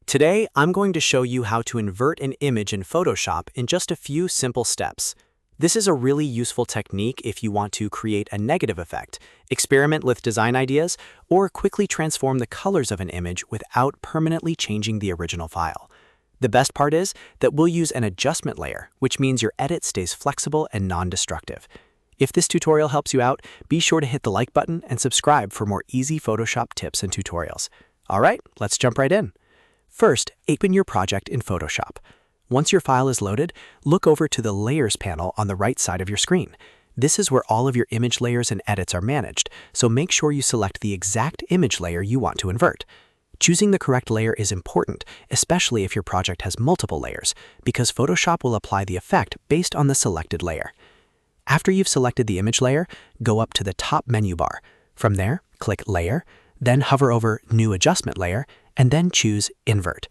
Today, I'm going to show you how to invert an image in Photoshop in just a few simple steps. This is a really useful technique if you want to create a negative effect, experiment with design ideas, or quickly transform the colors of an image without permanently changing the original file. The best part is that we'll use an adjustment layer, which means your edit stays flexible and non-destructive. If this tutorial helps you out, be sure to hit the like button and subscribe for more easy Photoshop tips and tutorials. All right, let's jump right in. First, open your project in Photoshop. Once your file is loaded, look over to the Layers panel on the right side of your screen. This is where all of your image layers and edits are managed, so make sure you select the exact image layer you want to invert. Choosing the correct layer is important, especially if your project has multiple layers, because Photoshop will apply the effect based on the selected layer. After you've selected the image layer, go up to the top menu bar. From there, click Layer, then hover over New Adjustment Layer, and then choose Invert.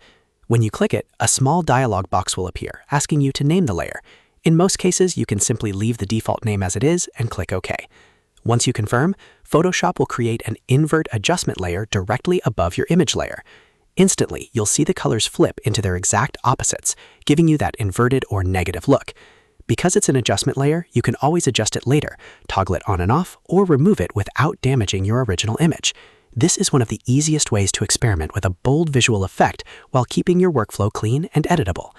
When you click it, a small dialog box will appear, asking you to name the layer. In most cases, you can simply leave the default name as it is and click OK. Once you confirm, Photoshop will create an invert adjustment layer directly above your image layer. Instantly, you'll see the colors flip into their exact opposites, giving you that inverted or negative look. Because it's an adjustment layer, you can always adjust it later, toggle it on and off, or remove it without damaging your original image. This is one of the easiest ways to experiment with a bold visual effect while keeping your workflow clean and editable.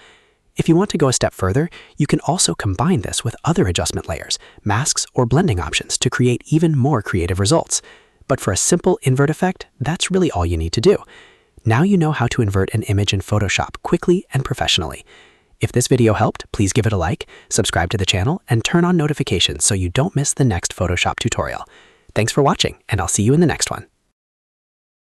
If you want to go a step further, you can also combine this with other adjustment layers, masks, or blending options to create even more creative results. But for a simple invert effect, that's really all you need to do. Now you know how to invert an image in Photoshop quickly and professionally. If this video helped, please give it a like, subscribe to the channel, and turn on notifications so you don't miss the next Photoshop tutorial. Thanks for watching, and I'll see you in the next one.